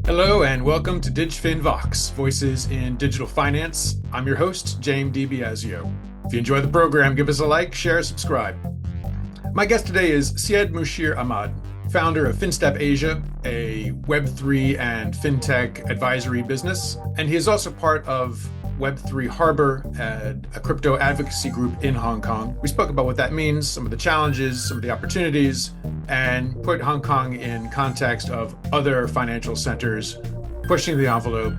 Hello and welcome to DigFin Vox, Voices in Digital Finance. I'm your host, Jame DiBiasio. If you enjoy the program, give us a like, share, subscribe. My guest today is Syed Musheer Ahmed, founder of FinStep Asia, a Web3 and fintech advisory business, and he is also part of Web3 Harbour, a crypto advocacy group in Hong Kong. We spoke about what that means, some of the challenges, some of the opportunities, and put Hong Kong in context of other financial centers pushing the envelope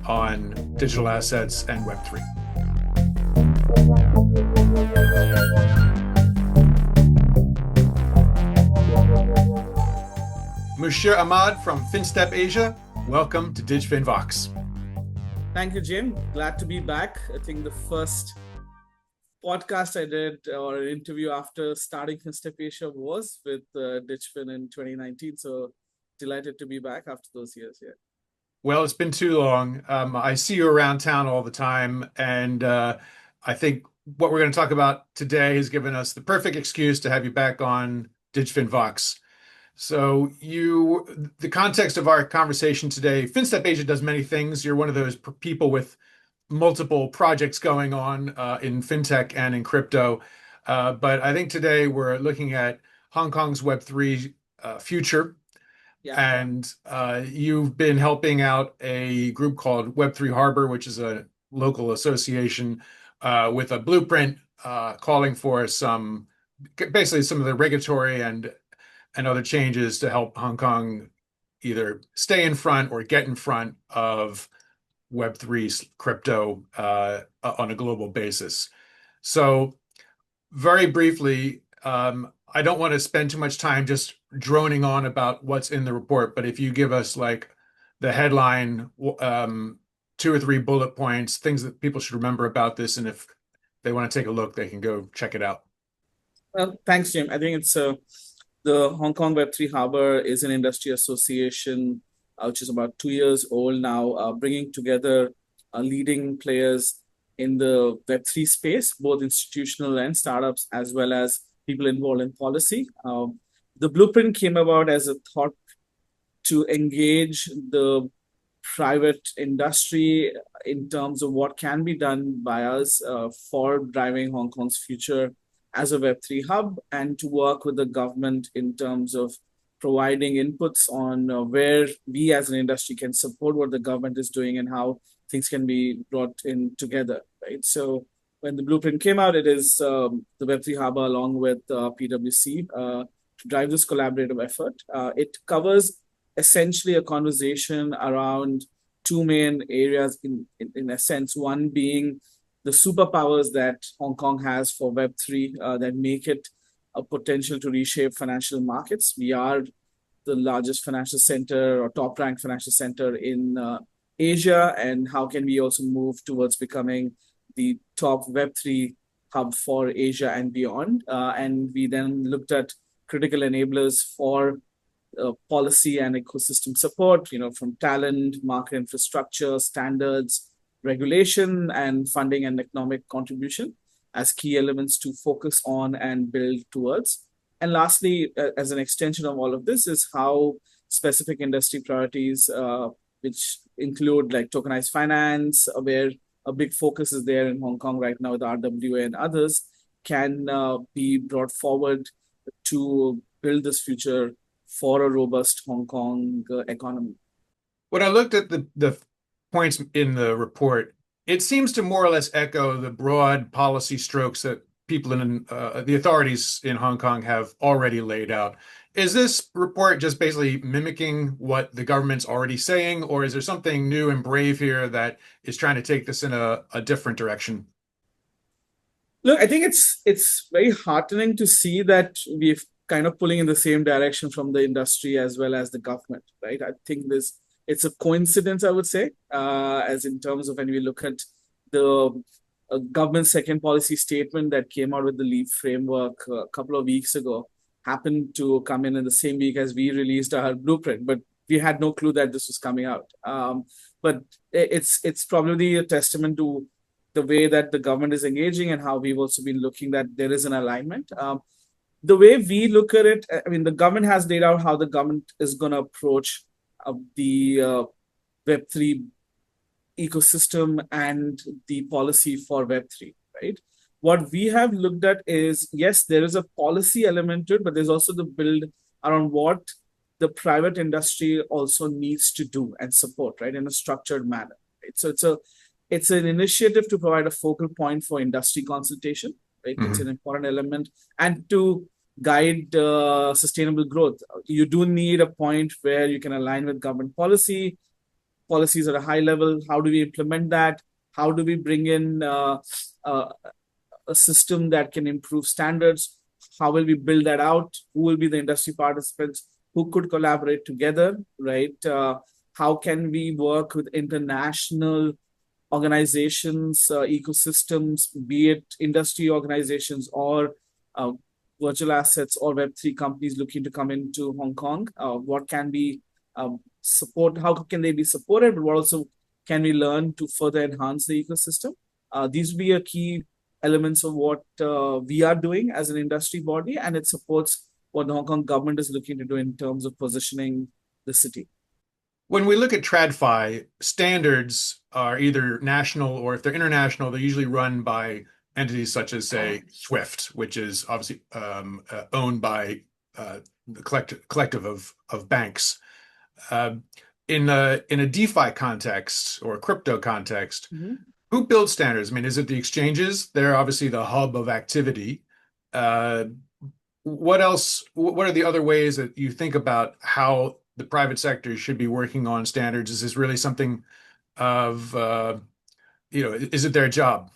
on digital assets and Web3. Musheer Ahmed from FinStep Asia, welcome to DigFin Vox. Thank you, Jim. Glad to be back. I think the first podcast I did or an interview after starting FinStep Asia was with DigFin in 2019. So delighted to be back after those years. Yeah. Well, it's been too long. I see you around town all the time, and I think what we're going to talk about today has given us the perfect excuse to have you back on DigFin Vox. So the context of our conversation today, FinStep Asia does many things. You're one of those people with multiple projects going on in fintech and in crypto. But I think today we're looking at Hong Kong's Web3 future. Yeah. And you've been helping out a group called Web3 Harbour, which is a local association with a blueprint calling for basically some of the regulatory and other changes to help Hong Kong either stay in front or get in front of Web3 crypto on a global basis. So very briefly, I don't want to spend too much time just droning on about what's in the report, but if you give us like the headline, 2 or 3 bullet points, things that people should remember about this, and if they want to take a look, they can go check it out. Well, thanks, Jim. I think it's the Hong Kong Web3 Harbour is an industry association which is about 2 years old now, bringing together leading players in the Web3 space, both institutional and startups, as well as people involved in policy. The blueprint came about as a thought to engage the private industry in terms of what can be done by us for driving Hong Kong's future as a Web3 hub, and to work with the government in terms of providing inputs on where we as an industry can support what the government is doing and how things can be brought in together, right? So when the blueprint came out, it is the Web3 Harbour along with PwC to drive this collaborative effort. It covers essentially a conversation around 2 main areas in a sense, one being the superpowers that Hong Kong has for Web3 that make it a potential to reshape financial markets. We are the largest financial center or top-ranked financial center in Asia, and how can we also move towards becoming the top Web3 hub for Asia and beyond? And we then looked at critical enablers for policy and ecosystem support, from talent, market infrastructure, standards, regulation, and funding and economic contribution as key elements to focus on and build towards. And lastly, as an extension of all of this, is how specific industry priorities, which include like tokenized finance, where a big focus is there in Hong Kong right now with RWA and others, can be brought forward to build this future for a robust Hong Kong economy. When I looked at the points in the report, it seems to more or less echo the broad policy strokes that people in the authorities in Hong Kong have already laid out. Is this report just basically mimicking what the government's already saying, or is there something new and brave here that is trying to take this in a different direction? Look, I think it's very heartening to see that we're kind of pulling in the same direction from the industry as well as the government, right? I think it's a coincidence, I would say, as in terms of when we look at the government's second policy statement that came out with the LEAP framework a couple of weeks ago, happened to come in the same week as we released our blueprint, but we had no clue that this was coming out. But it's probably a testament to the way that the government is engaging and how we've also been looking that there is an alignment. The way we look at it, I mean, the government has laid out how the government is going to approach the Web3 ecosystem and the policy for Web3, right? What we have looked at is, yes, there is a policy element to it, but there's also the build around what the private industry also needs to do and support, right, in a structured manner. Right? So it's an initiative to provide a focal point for industry consultation, right? It's an important element, and to guide sustainable growth. You do need a point where you can align with government policies at a high level. How do we implement that? How do we bring in a system that can improve standards? How will we build that out? Who will be the industry participants? Who could collaborate together, right? How can we work with international organizations, ecosystems, be it industry organizations or virtual assets or Web3 companies looking to come into Hong Kong? What can we support? How can they be supported? But what also can we learn to further enhance the ecosystem? These will be a key elements of what we are doing as an industry body, and it supports what the Hong Kong government is looking to do in terms of positioning the city. When we look at TradFi, standards are either national or if they're international, they're usually run by entities such as, say, SWIFT, which is obviously owned by the collective of banks. In a DeFi context or a crypto context, who builds standards? I mean, is it the exchanges? They're obviously the hub of activity. What else? What are the other ways that you think about how the private sector should be working on standards? Is this really something of, is it their job?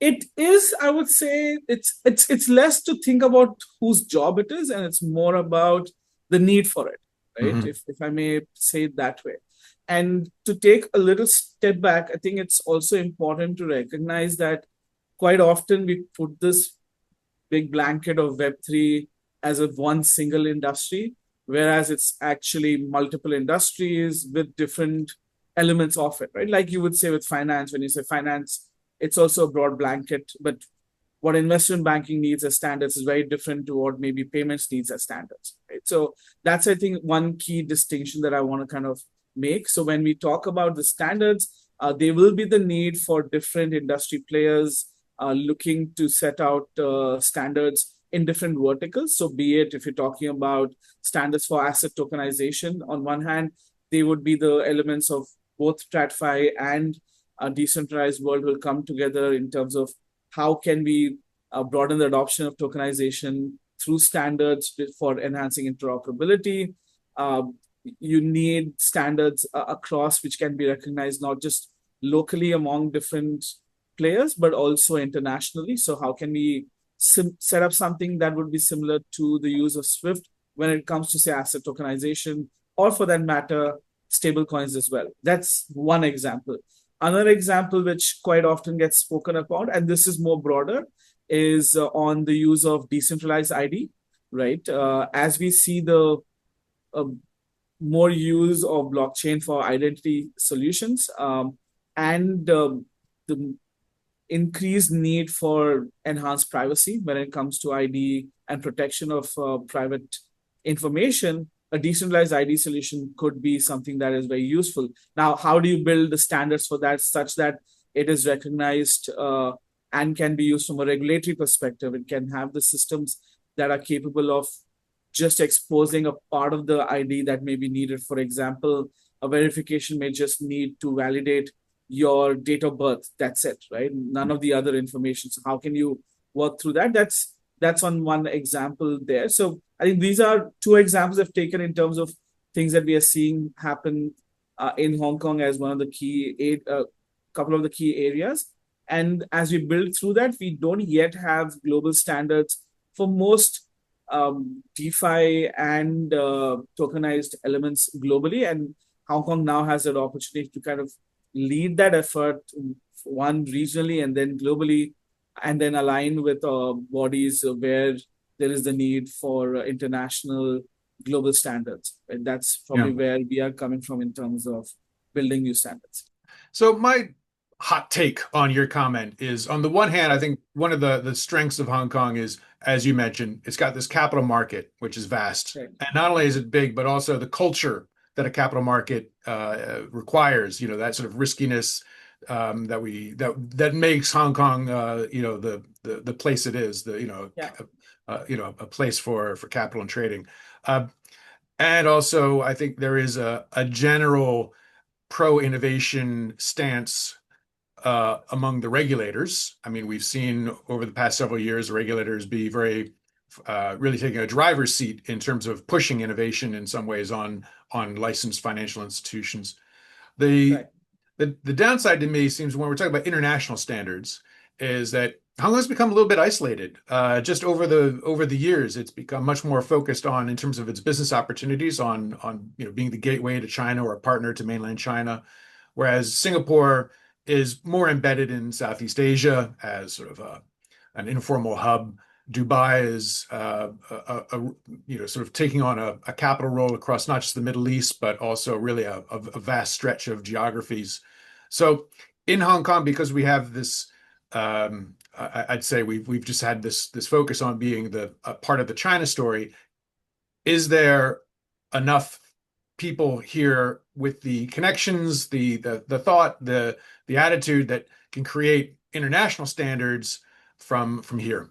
It is, I would say, it's less to think about whose job it is, and it's more about the need for it, right? If I may say it that way. And to take a little step back, I think it's also important to recognize that quite often we put this big blanket of Web3 as a one single industry, whereas it's actually multiple industries with different elements of it, right? Like you would say with finance, when you say finance, it's also a broad blanket, but what investment banking needs as standards is very different to what maybe payments needs as standards, right? So that's, I think, one key distinction that I want to kind of make. So when we talk about the standards, there will be the need for different industry players looking to set out standards in different verticals. So be it if you're talking about standards for asset tokenization, on one hand, they would be the elements of both TradFi and a decentralized world will come together in terms of how can we broaden the adoption of tokenization through standards for enhancing interoperability. You need standards across which can be recognized not just locally among different players, but also internationally. So how can we set up something that would be similar to the use of SWIFT when it comes to, say, asset tokenization, or for that matter, stablecoins as well? That's one example. Another example, which quite often gets spoken about, and this is more broader, is on the use of decentralized ID, right? As we see the more use of blockchain for identity solutions and the increased need for enhanced privacy when it comes to ID and protection of private information, a decentralized ID solution could be something that is very useful. Now, how do you build the standards for that such that it is recognized and can be used from a regulatory perspective? It can have the systems that are capable of just exposing a part of the ID that may be needed. For example, a verification may just need to validate your date of birth. That's it, right? None of the other information. So how can you work through that? That's on one example there. So I think these are two examples I've taken in terms of things that we are seeing happen in Hong Kong as one of the key, couple of the key areas. And as we build through that, we don't yet have global standards for most DeFi and tokenized elements globally. And Hong Kong now has an opportunity to kind of lead that effort, one regionally and then globally, and then align with bodies where there is the need for international global standards. And that's probably where we are coming from in terms of building new standards. So my hot take on your comment is, on the one hand, I think one of the strengths of Hong Kong is, as you mentioned, it's got this capital market, which is vast. Right. And not only is it big, but also the culture that a capital market requires, that sort of riskiness that makes Hong Kong, the place it is, Yeah. a place for capital and trading. Uh, and also, I think there is a general pro-innovation stance among the regulators. I mean, we've seen over the past several years, regulators be very really taking a driver's seat in terms of pushing innovation in some ways on licensed financial institutions. The Right. the downside to me seems, when we're talking about international standards, is that Hong Kong's become a little bit isolated. Just over the years, it's become much more focused on, in terms of its business opportunities, on being the gateway to China or a partner to mainland China, whereas Singapore is more embedded in Southeast Asia as sort of an informal hub. Dubai is sort of taking on a capital role across not just the Middle East, but also really a vast stretch of geographies. So in Hong Kong, because we have this, I'd say we've just had this focus on being a part of the China story. Is there enough people here with the connections, the thought, the attitude that can create international standards from here?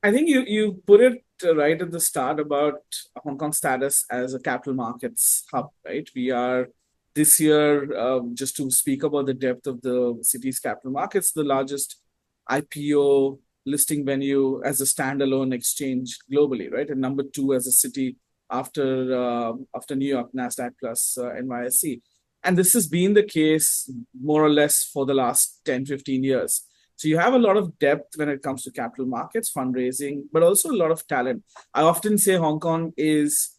I think you put it right at the start about Hong Kong's status as a capital markets hub, right? We are this year, just to speak about the depth of the city's capital markets, the largest IPO listing venue as a standalone exchange globally, right? And number two as a city after New York, Nasdaq plus NYSE. And this has been the case more or less for the last 10, 15 years. So you have a lot of depth when it comes to capital markets, fundraising, but also a lot of talent. I often say Hong Kong is,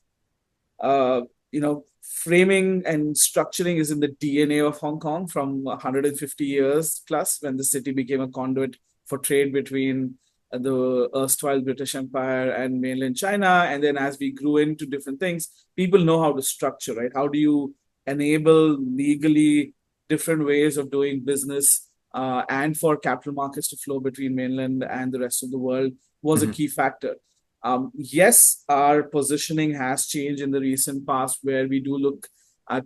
framing and structuring is in the DNA of Hong Kong from 150 years plus, when the city became a conduit for trade between the erstwhile British Empire and mainland China. And then as we grew into different things, people know how to structure, right? How do you enable legally different ways of doing business, and for capital markets to flow between mainland and the rest of the world was a Mhm. key factor. Yes, our positioning has changed in the recent past, where we do look at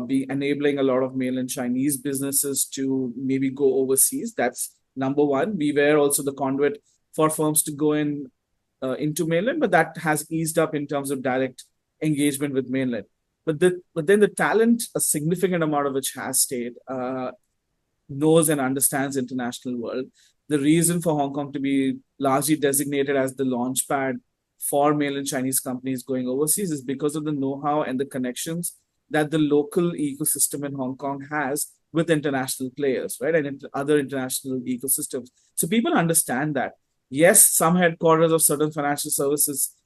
be enabling a lot of mainland Chinese businesses to maybe go overseas. That's number one. We were also the conduit for firms to go into mainland, but that has eased up in terms of direct engagement with mainland. But then the talent, a significant amount of which has stayed, knows and understands international world. The reason for Hong Kong to be largely designated as the launch pad for mainland Chinese companies going overseas is because of the know-how and the connections that the local ecosystem in Hong Kong has with international players, right? And other international ecosystems. So people understand that. Yes, some headquarters of certain financial services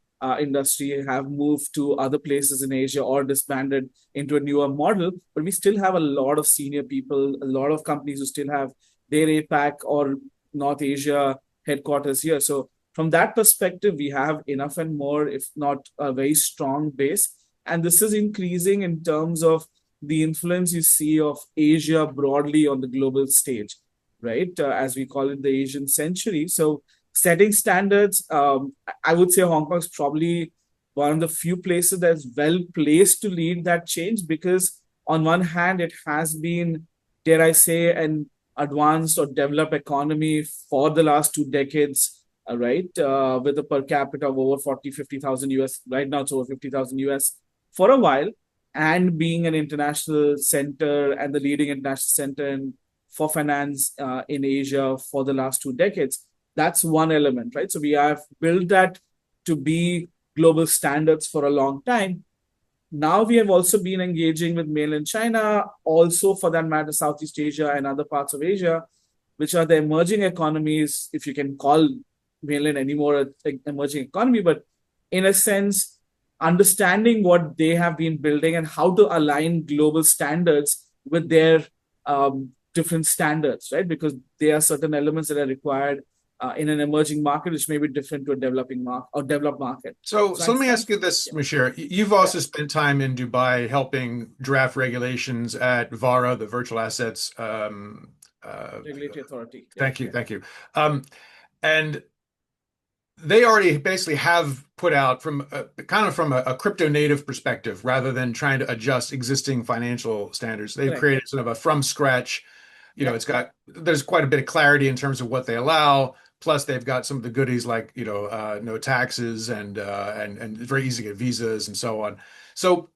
industry have moved to other places in Asia or disbanded into a newer model, but we still have a lot of senior people, a lot of companies who still have their APAC or North Asia headquarters here. So from that perspective, we have enough and more, if not a very strong base. And this is increasing in terms of the influence you see of Asia broadly on the global stage, right? As we call it, the Asian century. So setting standards, I would say Hong Kong is probably one of the few places that's well placed to lead that change, because on one hand, it has been, dare I say, an advanced or developed economy for the last 2 decades, right? With a per capita of over 40, 50,000 US. Right now, it's over 50,000 US for a while, and being an international center and the leading international center for finance in Asia for the last 2 decades. That's one element, right? So we have built that to be global standards for a long time. Now we have also been engaging with mainland China, also for that matter, Southeast Asia and other parts of Asia, which are the emerging economies, if you can call mainland anymore an emerging economy, but in a sense, understanding what they have been building and how to align global standards with their different standards, right? Because there are certain elements that are required in an emerging market, which may be different to a developing market or developed market. So I'm let me trying. ask you this, Yeah, Musheer. You've yeah, also spent time in Dubai helping draft regulations at VARA, the Virtual Assets. Uh, regulatory authority. Yeah, thank you, yeah, thank you. Um, and they already basically have put out from kind of from a crypto native perspective, rather than trying to adjust existing financial standards. They've correct. created sort of a from scratch, Yeah, there's quite a bit of clarity in terms of what they allow. Plus, they've got some of the goodies like, no taxes and it's very easy to get visas and so on. So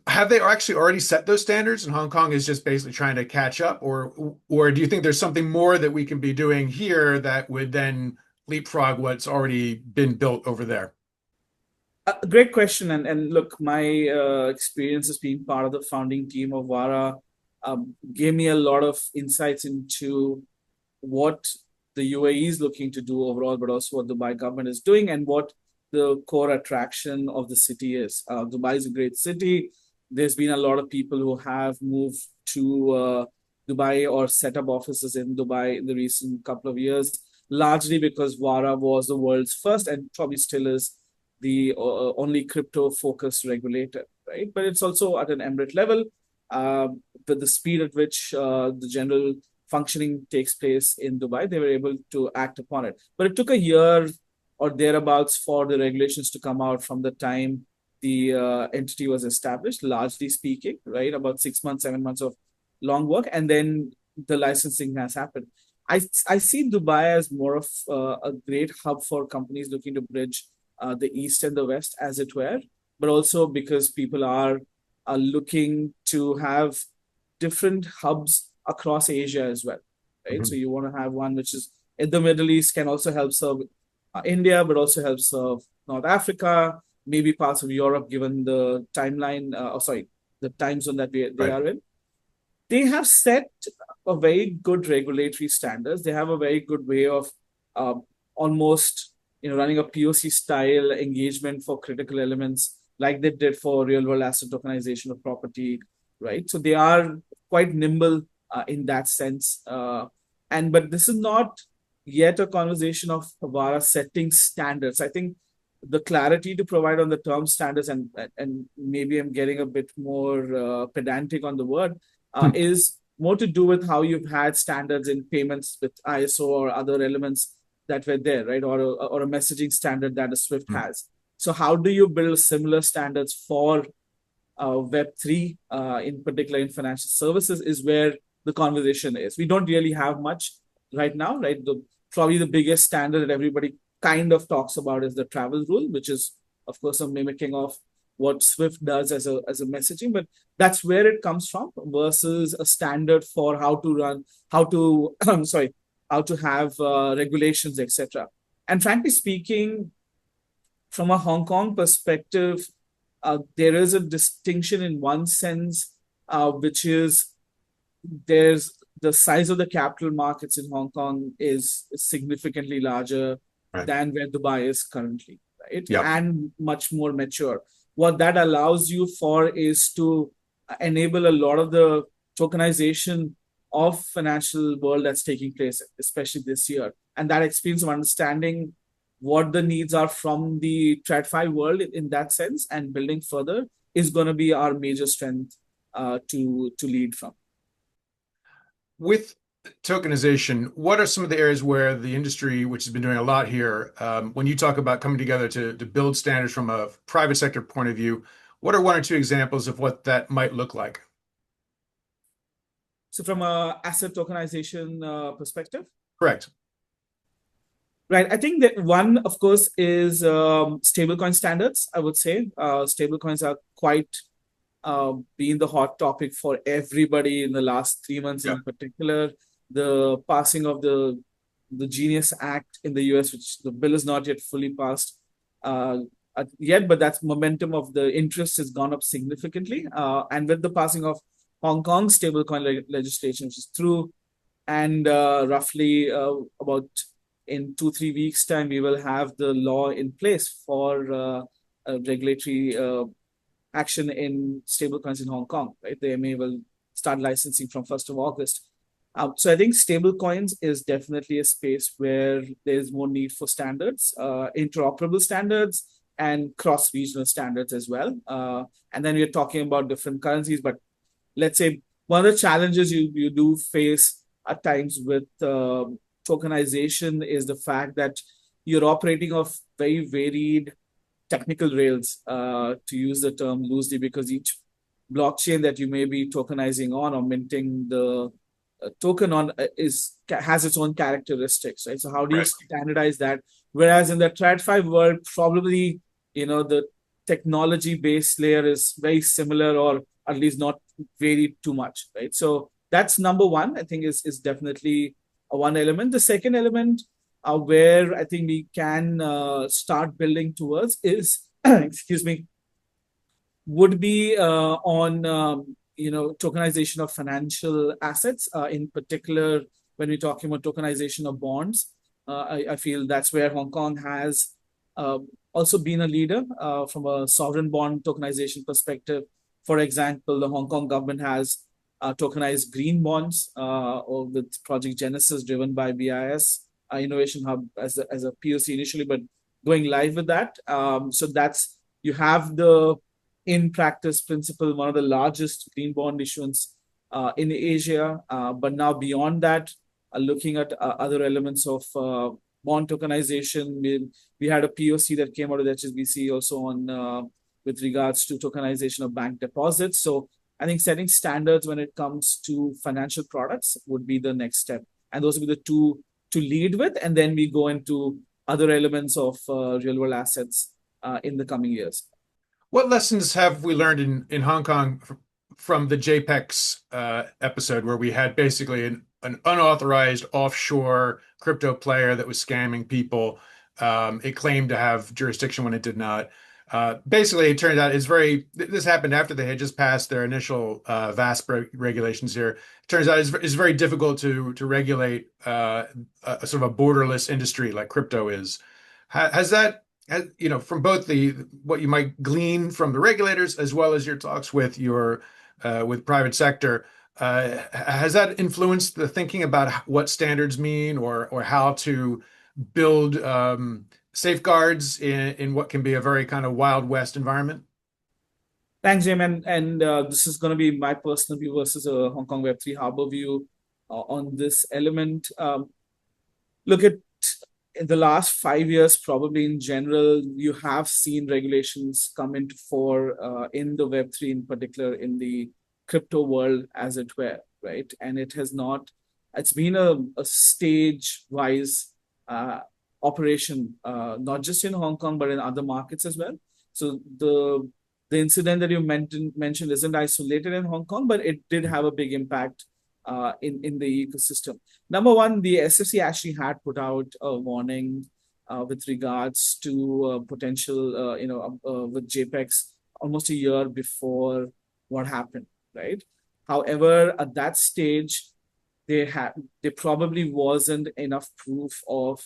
have they actually already set those standards and Hong Kong is just basically trying to catch up, or do you think there's something more that we can be doing here that would then leapfrog what's already been built over there? great question. And look, my experience as being part of the founding team of VARA gave me a lot of insights into what the UAE is looking to do overall, but also what the Dubai government is doing and what the core attraction of the city is. Dubai is a great city. There's been a lot of people who have moved to Dubai or set up offices in Dubai in the recent couple of years, largely because VARA was the world's first and probably still is the only crypto focused regulator, right? But it's also at an emirate level. With the speed at which the general functioning takes place in Dubai, they were able to act upon it. But it took a year or thereabouts for the regulations to come out from the time the entity was established, largely speaking, right? About 6 months, 7 months of long work. And then the licensing has happened. I see Dubai as more of a great hub for companies looking to bridge the East and the West, as it were, but also because people are looking to have different hubs across Asia as well, right? So Mhm. you want to have one which is in the Middle East, can also help serve India, but also help serve North Africa, maybe parts of Europe, given the timeline, the time zone that they Right. are in. They have set a very good regulatory standards. They have a very good way of uh, almost running a POC style engagement for critical elements, like they did for real world asset tokenization of property, right? So they are quite nimble in that sense. And but this is not yet a conversation of Havara setting standards. I think the clarity to provide on the term standards, and maybe I'm getting a bit more pedantic on the word, is more to do with how you've had standards in payments with ISO or other elements that were there, right? Or a messaging standard that a Swift has. So how do you build similar standards for Web3, in particular in financial services, is where the conversation is. We don't really have much right now, right? Probably the biggest standard that everybody kind of talks about is the travel rule, which is, of course, a mimicking of what Swift does as a messaging, but that's where it comes from versus a standard for how to run, how to, sorry, how to have regulations, etc. And frankly speaking, from a Hong Kong perspective, there is a distinction in one sense, which is there's the size of the capital markets in Hong Kong is significantly larger Right. than where Dubai is currently, right? Yeah. And much more mature. What that allows you for is to enable a lot of the tokenization of financial world that's taking place, especially this year. And that experience of understanding what the needs are from the TradFi world in that sense and building further is going to be our major strength to lead from. With tokenization, what are some of the areas where the industry, which has been doing a lot here, when you talk about coming together to build standards from a private sector point of view, what are one or two examples of what that might look like? So from a asset tokenization perspective, Correct. right? I think that one, of course, is stablecoin standards. I would say stablecoins are quite been the hot topic for everybody in the last 3 months, Yeah. in particular. The passing of the Genius Act in the US, which the bill is not yet fully passed yet, but that's momentum of the interest has gone up significantly. And with the passing of Hong Kong stablecoin legislation, which is through, and roughly about in 2 3 weeks time, we will have the law in place for regulatory action in stablecoins in Hong Kong, right? The MA will start licensing from 1st of August. So I think stablecoins is definitely a space where there's more need for standards, interoperable standards, and cross-regional standards as well. And then we're talking about different currencies, but let's say one of the challenges you do face at times with tokenization is the fact that you're operating off very varied technical rails, to use the term loosely, because each blockchain that you may be tokenizing on or minting the token on has its own characteristics, right? So how do you Right. standardize that? Whereas in the TradFi world, probably the technology base layer is very similar, or at least not vary too much, right? So that's number one. I think is definitely one element. The second element, where I think we can start building towards is, excuse me, would be on tokenization of financial assets, in particular when we're talking about tokenization of bonds. I feel that's where Hong Kong has uh, also been a leader from a sovereign bond tokenization perspective. For example, the Hong Kong government has tokenized green bonds, or with Project Genesis driven by BIS Innovation Hub as a POC initially, but going live with that. So that's, you have the in practice principle, one of the largest green bond issuance in Asia. But now beyond that, looking at other elements of bond tokenization, we had a POC that came out of HSBC also on with regards to tokenization of bank deposits. So I think setting standards when it comes to financial products would be the next step, and those would be the two to lead with, and then we go into other elements of real world assets in the coming years. What lessons have we learned in Hong Kong from the JPEX episode, where we had basically an unauthorized offshore crypto player that was scamming people? It claimed to have jurisdiction when it did not. Basically, it turned out this happened after they had just passed their initial VASP regulations here. It turns out it's very difficult to regulate a sort of a borderless industry like crypto is. Has that, from both the what you might glean from the regulators as well as your talks with your with private sector, has that influenced the thinking about what standards mean, or how to build safeguards in what can be a very kind of Wild West environment? Thanks, Jame. And this is going to be my personal view versus a Hong Kong Web3 Harbour view on this element. Look at in the last 5 years, probably in general, you have seen regulations come into fore in the Web3, in particular in the crypto world, as it were, right? And it's been a stage-wise operation, not just in Hong Kong, but in other markets as well. So the incident that you mentioned isn't isolated in Hong Kong, but it did have a big impact in the ecosystem. Number one, the SFC actually had put out a warning with regards to potential, with JPEX almost a year before what happened, right? However, at that stage, there probably wasn't enough proof of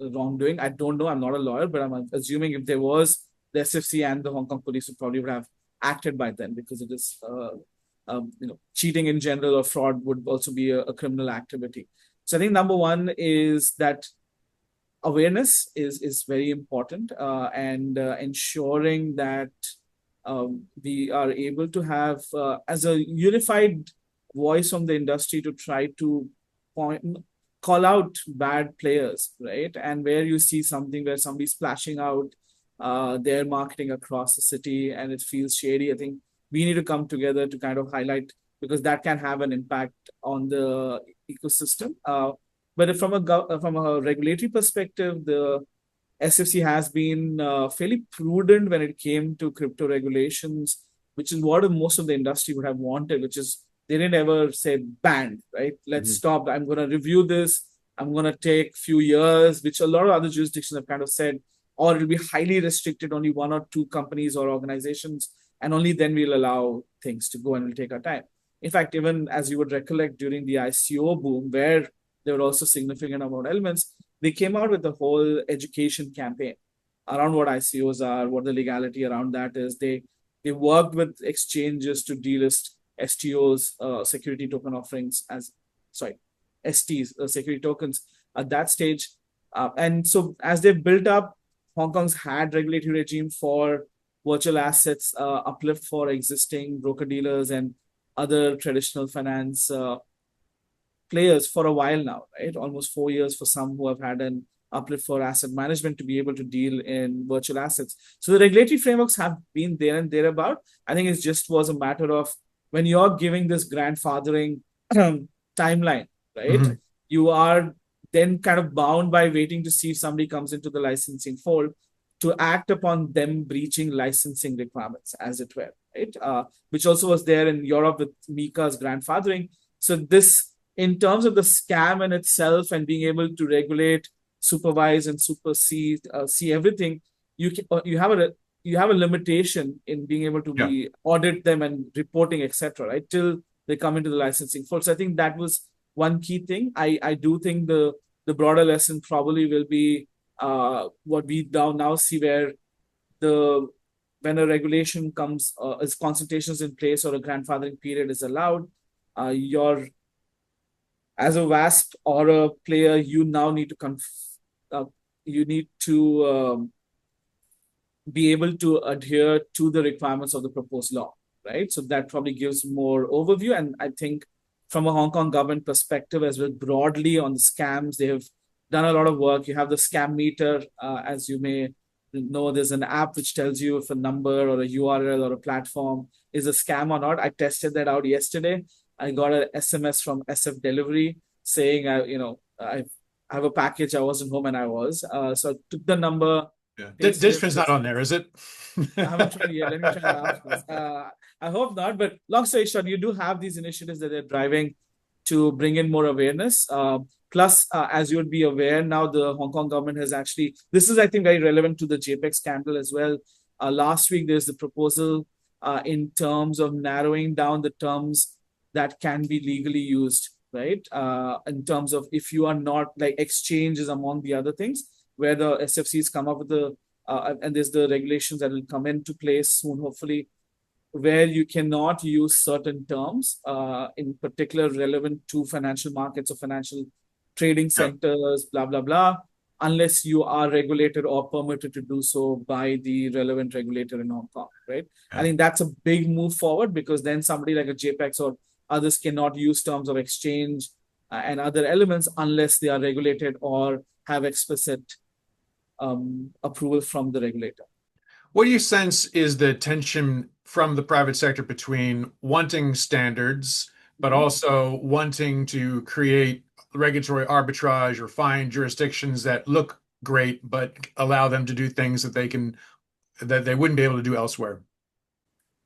wrongdoing. I don't know. I'm not a lawyer, but I'm assuming if there was, the SFC and the Hong Kong police would have acted by then, because it is cheating in general or fraud would also be a criminal activity. So I think number one is that awareness is very important, and ensuring that we are able to have as a unified voice from the industry to try to call out bad players, right? And where you see something where somebody's splashing out their marketing across the city and it feels shady, I think we need to come together to kind of highlight, because that can have an impact on the ecosystem. But from a regulatory perspective, the SFC has been fairly prudent when it came to crypto regulations, which is what most of the industry would have wanted, which is they didn't ever say banned, right? Let's stop. I'm going to review this. I'm going to take few years, which a lot of other jurisdictions have kind of said, or it'll be highly restricted, only one or two companies or organizations, and only then we'll allow things to go and we'll take our time. In fact, even as you would recollect during the ICO boom, where there were also significant amount of elements, they came out with the whole education campaign around what ICOs are, what the legality around that is. They worked with exchanges to delist STOs, security token offerings, as STs, security tokens at that stage. And so as they built up, Hong Kong's had regulatory regime for virtual assets, uplift for existing broker dealers and other traditional finance players for a while now, right? Almost 4 years for some who have had an uplift for asset management to be able to deal in virtual assets. So the regulatory frameworks have been there and thereabout. I think it just was a matter of when you're giving this grandfathering timeline, right? Hmm. You are then kind of bound by waiting to see if somebody comes into the licensing fold to act upon them breaching licensing requirements, as it were, right? Which also was there in Europe with MiCA's grandfathering. So this, in terms of the scam in itself and being able to regulate, supervise, and supersede, see everything, you have a limitation in being able to Yeah. be audit them and reporting, etc. Right, till they come into the licensing fold. So I think that was one key thing. I do think the broader lesson probably will be what we now see, where the when a regulation comes, as consultations in place or a grandfathering period is allowed, your as a WASP or a player, you now need to uh, you need to be able to adhere to the requirements of the proposed law, right? So that probably gives more overview. And I think from a Hong Kong government perspective as well, broadly on the scams, they have done a lot of work. You have the scam meter, as you may know, there's an app which tells you if a number or a URL or a platform is a scam or not. I tested that out yesterday. I got an SMS from SF Delivery saying, I have a package. I wasn't home and I was. So I took the number. Yeah. Pasted it. DigFin's not on there, is it? I haven't tried yet. Let me try afterwards. I hope not. But long story short, you do have these initiatives that they're driving to bring in more awareness. Plus, as you would be aware now, the Hong Kong government has actually, this is, I think, very relevant to the JPEX scandal as well. Last week, there's the proposal in terms of narrowing down the terms that can be legally used, right? In terms of if you are not, like, exchanges among the other things, where the SFCs come up with the and there's the regulations that will come into place soon, hopefully, where you cannot use certain terms, in particular relevant to financial markets or financial trading Yeah. centers, blah, blah, blah, unless you are regulated or permitted to do so by the relevant regulator in Hong Kong, right? I Yeah. think that's a big move forward, because then somebody like a JPEX or others cannot use terms of exchange and other elements unless they are regulated or have explicit approval from the regulator. What do you sense is the tension from the private sector between wanting standards, but Mhm. also wanting to create regulatory arbitrage or find jurisdictions that look great, but allow them to do things that they wouldn't be able to do elsewhere?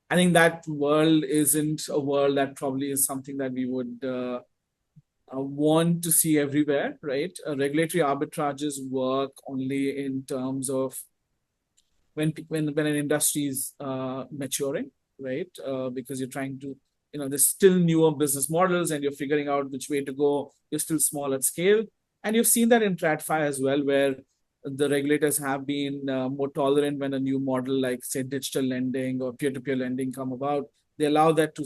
I think that world isn't a world that probably is something that we would want to see everywhere, right? Regulatory arbitrages work only in terms of when an industry is maturing, right? Because you're trying to, there's still newer business models and you're figuring out which way to go. You're still small at scale. And you've seen that in TradFi as well, where the regulators have been more tolerant when a new model like, say, digital lending or peer-to-peer lending come about. They allow that to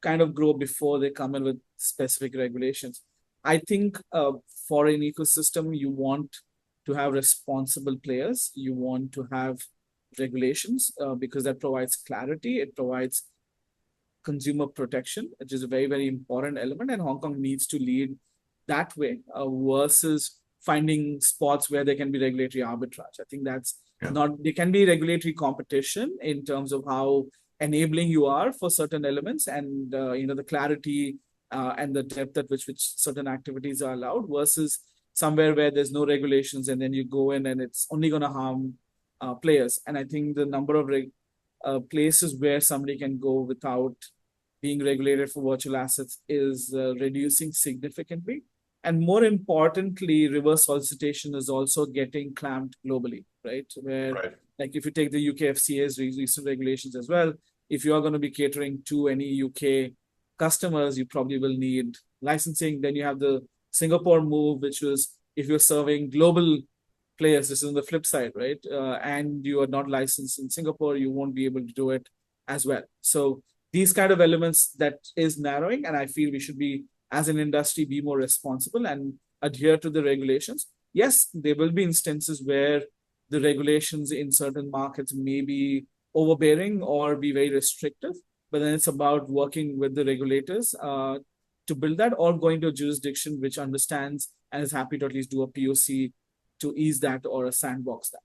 kind of grow before they come in with specific regulations. I think for an ecosystem, you want to have responsible players. You want to have regulations because that provides clarity. It provides consumer protection, which is a very, very important element. And Hong Kong needs to lead that way versus finding spots where there can be regulatory arbitrage. I think that's Yeah. not, there can be regulatory competition in terms of how enabling you are for certain elements and, the clarity and the depth at which certain activities are allowed versus somewhere where there's no regulations and then you go in and it's only going to harm players. And I think the number of places where somebody can go without being regulated for virtual assets is reducing significantly. And more importantly, reverse solicitation is also getting clamped globally, right? Where, Right. like, if you take the UK FCA's recent regulations as well, if you are going to be catering to any UK customers, you probably will need licensing. Then you have the Singapore move, which was if you're serving global players, this is on the flip side, right? And you are not licensed in Singapore, you won't be able to do it as well. So these kind of elements, that is narrowing, and I feel we should be as an industry, be more responsible and adhere to the regulations. Yes, there will be instances where the regulations in certain markets may be overbearing or be very restrictive, but then it's about working with the regulators to build that, or going to a jurisdiction which understands and is happy to at least do a POC to ease that or a sandbox that.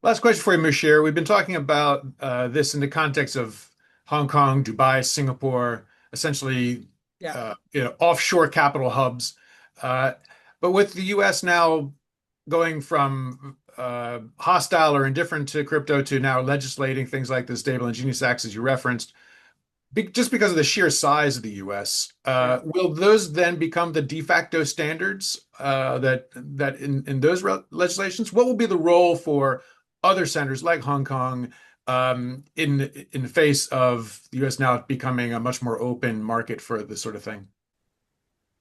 Last question for you, Musheer. We've been talking about this in the context of Hong Kong, Dubai, Singapore, essentially, Yeah. offshore capital hubs. But with the U.S. now going from hostile or indifferent to crypto to now legislating things like the Stable and Genius Acts, as you referenced, just because of the sheer size of the U.S., will those then become the de facto standards that in those legislations? What will be the role for other centers like Hong Kong in the face of the U.S. now becoming a much more open market for this sort of thing?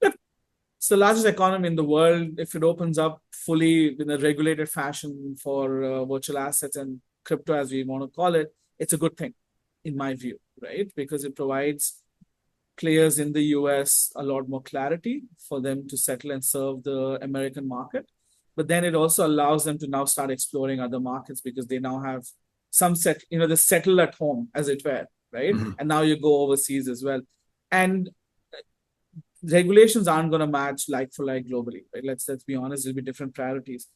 It's the largest economy in the world. If it opens up fully in a regulated fashion for virtual assets and crypto, as we want to call it, it's a good thing, in my view, right? Because it provides players in the US a lot more clarity for them to settle and serve the American market. But then it also allows them to now start exploring other markets because they now have some they settle at home, as it were, right? Mm-hmm. And now you go overseas as well. And regulations aren't going to match like for like globally, right? Let's be honest, there'll be different priorities.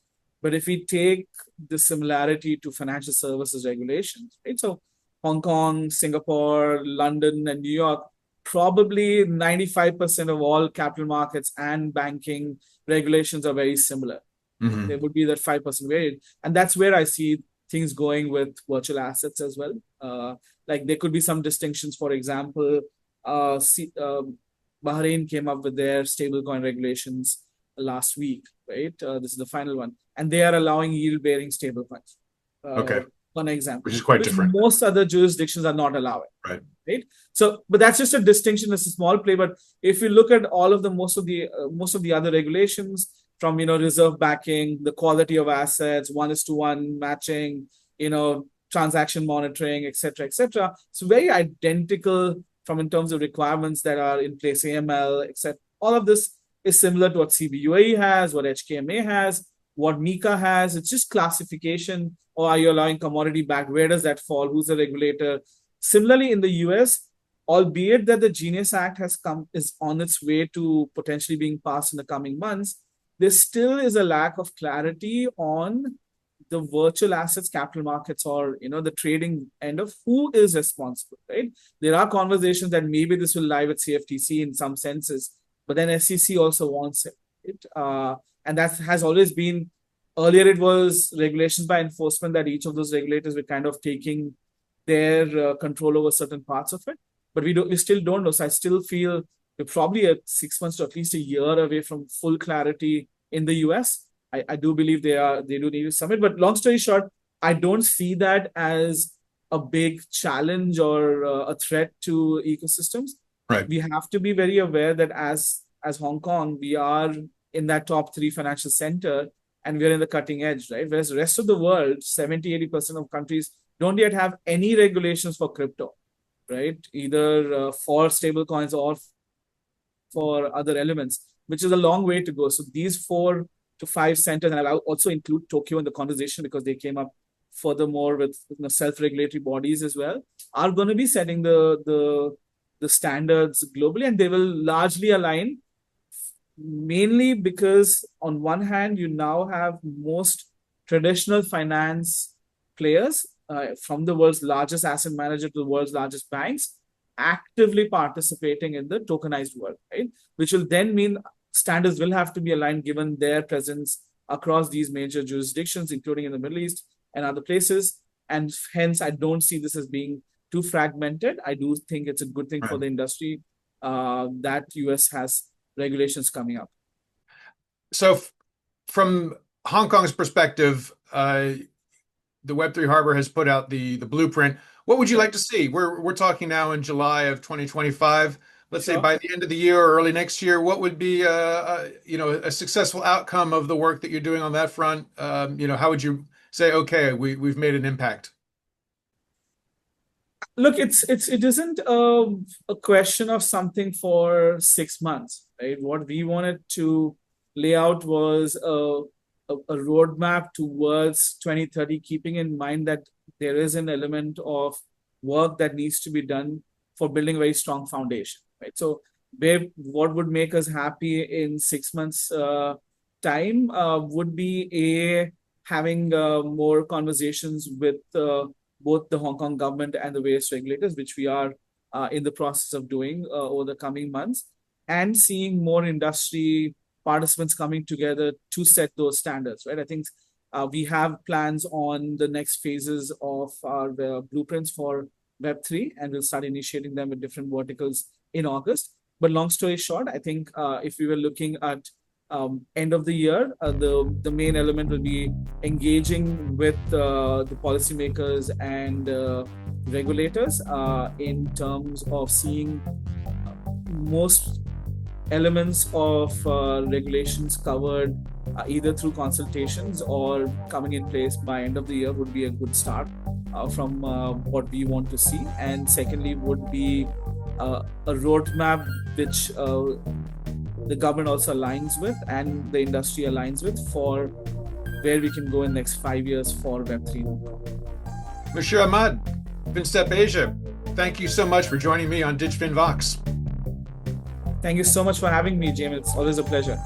But if we take the similarity to financial services regulations, right? So Hong Kong, Singapore, London, and New York, probably 95% of all capital markets and banking regulations are very similar. Mm-hmm. There would be that 5% variant. And that's where I see things going with virtual assets as well. Like there could be some distinctions. For example, Bahrain came up with their stablecoin regulations last week, right? This is the final one. And they are allowing yield-bearing stablecoins. Okay. One example. Which is quite different. Most other jurisdictions are not allowing. Right. So, but that's just a distinction. It's a small play. But if you look at all of the most of the other regulations, from reserve backing, the quality of assets, 1:1 matching, transaction monitoring, etc., etc., it's very identical from in terms of requirements that are in place, AML, except all of this is similar to what CBUAE has, what HKMA has, what MiCA has. It's just classification, or are you allowing commodity back? Where does that fall? Who's the regulator? Similarly, in the US, albeit that the Genius Act is on its way to potentially being passed in the coming months, there still is a lack of clarity on the virtual assets capital markets, or the trading end of who is responsible, right? There are conversations that maybe this will lie with CFTC in some senses, but then SEC also wants it. And that has always been, earlier it was regulations by enforcement that each of those regulators were kind of taking their control over certain parts of it, but we still don't know. So I still feel we're probably at 6 months to at least a year away from full clarity in the US. I do believe they do need to submit, but long story short, I don't see that as a big challenge or a threat to ecosystems. Right. We have to be very aware that as Hong Kong, we are in that top 3 financial center, and we're in the cutting edge, right? Whereas the rest of the world, 70-80% of countries don't yet have any regulations for crypto, right? Either for stable coins or for other elements, which is a long way to go. So these 4 to 5 centers, and I'll also include Tokyo in the conversation because they came up furthermore with self-regulatory bodies as well, are going to be setting the standards globally, and they will largely align, mainly because on one hand, you now have most traditional finance players from the world's largest asset manager to the world's largest banks actively participating in the tokenized world, right? Which will then mean standards will have to be aligned given their presence across these major jurisdictions, including in the Middle East and other places. And hence, I don't see this as being too fragmented. I do think it's a good thing for the industry that US has regulations coming up. So from Hong Kong's perspective, the Web3 Harbor has put out the blueprint. What would you like to see? We're talking now in July of 2025. Let's say by the end of the year or early next year, what would be a successful outcome of the work that you're doing on that front? How would you say, okay, we've made an impact? Look, it isn't a question of something for 6 months, right? What we wanted to lay out was a roadmap towards 2030, keeping in mind that there is an element of work that needs to be done for building a very strong foundation, right? So, what would make us happy in 6 months time would be having more conversations with both the Hong Kong government and the various regulators, which we are in the process of doing over the coming months, and seeing more industry participants coming together to set those standards, right? I think we have plans on the next phases of our blueprints for Web3, and we'll start initiating them with different verticals in August. But long story short, I think if we were looking at end of the year, the main element will be engaging with the policymakers and regulators in terms of seeing most elements of regulations covered either through consultations or coming in place by end of the year would be a good start from what we want to see. And secondly would be a roadmap which the government also aligns with and the industry aligns with for where we can go in the next 5 years for Web3. Musheer Ahmed, FinStep Asia, thank you so much for joining me on DigFin Vox. Thank you so much for having me, Jame. It's always a pleasure.